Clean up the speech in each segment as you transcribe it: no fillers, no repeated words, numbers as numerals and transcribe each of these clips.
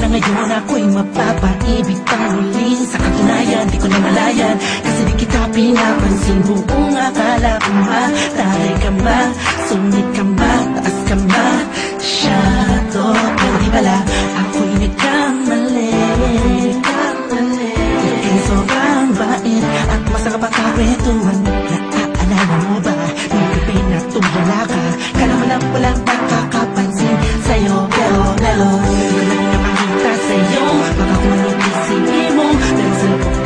Ngayon ako'y mapapaibig pang muli. Sa katunayan, di ko na malayan, kasi di kita pinapansin. Buong akala ko matay ka ba, sungit ka ba, taas ka ba, shadow. Pero di pala, ako'y nagkamali. Ika'y sobrang bait at masarap ang kakwentuhan. Naaalala mo ba, nung gabi na tumula ka, kala mo lang walang nakakapansin sa'yo.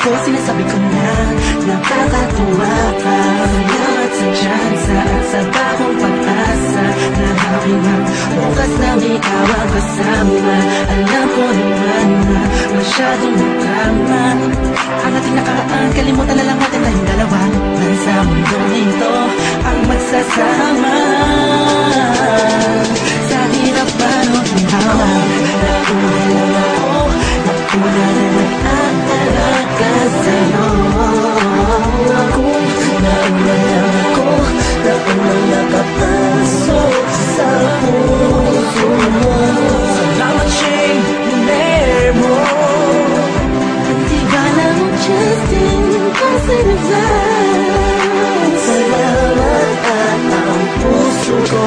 Pero sinasabi ko na nakakatuwa ka. Salamat sa tsansa at sa bagong pag-asa na haring bukas na may kawang kasama. Alam ko naman na masyadong drama ang ating nakaraan. Kalimutan na lang natin tayong dalawa na sa mundong ito ang magsasama. Sa hirap paano ginawa, nakuha ako, nakuha na nag-aalaga sa'yo. Nauna lang nakapasok sa puso mo. Salamat siyang nilay mo. Hindi ba lang Justin kasi naglaan. Salamat at ang puso ko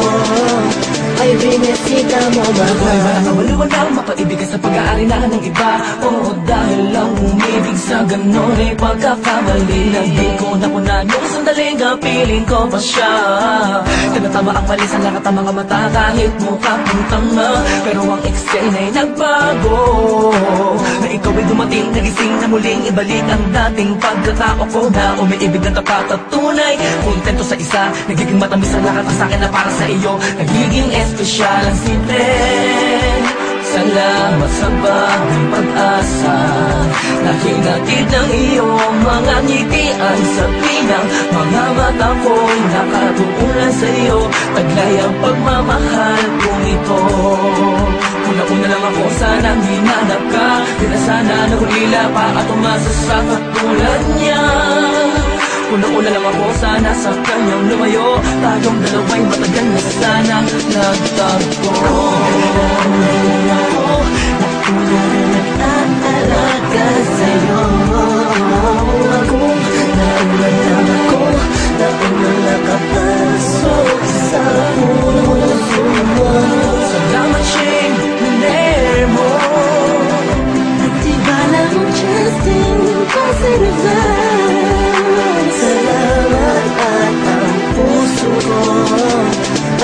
ay binisita mo, mahal. Nakawaliwan lang mapaibigan sa pag-aari na ng iba. Oo, dahil lang umibig sa ganon ay pagkakamali. Hindi ko nakunan yung sandaling piling ko pa siya. Tinatama ang mali sa lahat ng mga mata kahit mukha kong tanga. Pero ang eksena ay nagbago, na ikaw ay dumating, nagising na muling ibalik ang dating pagkatao ko na umiibig ng tapat at tunay. Kontento sa isa, nagiging matamis ang lahat ang sakin na para sa iyo. Nagiging espesyal ang simple. Salamat sa bagong pag-asa na hinatid ng iyong mga ngitian. Sa pinang mga mata ko'y nakatuunan sa iyo. Taglay ang pagmamahal kong ito. Una-una lang ako, sanang hinanap ka. Di na sana nahulila pa at umasa sa katulad niya. Una-una lang ako, sana sa kanyang lumayo. Tayong dalawa'y matagal na sana nagtagpo. Nauna rin nag-aalaga sa'yo. Nauna lang ako, nauna nakapasok sa puso mo. Salamat siyang nilay mo. Di ba lang Justin kasi naglaan. Salamat at ang puso ko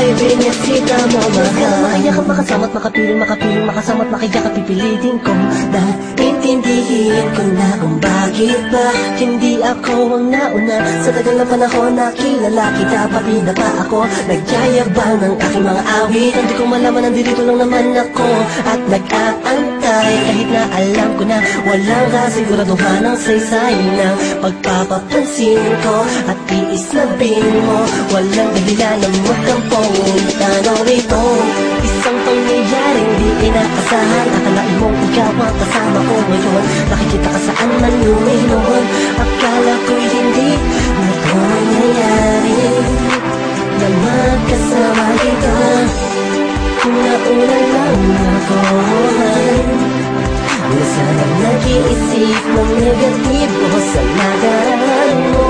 ay binisita mo, mahal. Makiyakap, makasama't makapiling, makasama't makiyakap, pipilitin ko. Dahil intindihin ko na kung bakit ba hindi ako ang nauna. Sa tagal na panahon na kilala kita, pati na pa ako nagyayabang ng aking mga awit. Hindi ko malaman, nandito lang naman ako at nag-aantay. Kahit na alam ko na walang kasiguraduhan ang saysay ng pagpapapansin ko at tiis na bin mo. Walang dahilan ng magkampong tanaw ito. Isang pangyayaring di inaasahan. Akalain mong ikaw ang kasama ko ngayon. Nakikita ka saan man lumihon. Akala ko'y hindi na ito mangyayari na magkasama kita. Una-una lang ako na sanang nag-iisip ng negatibo sa nagaraan mo.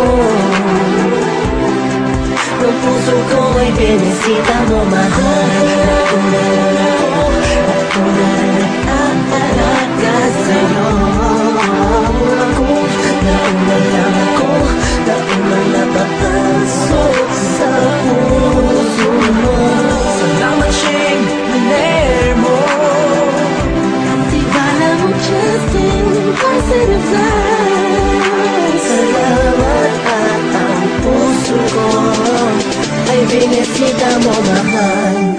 Ang puso ko ay binisita mo, mahal. Nauna lang ako, nauna rin nag-aalaga sa'yo. Nauna lang ako, nauna napapasok sa puso mo. Salamat siyang nilay mo. Di ba lang Justin kasi naglaan. Salamat at ang puso ko ay binisita mo, mahal.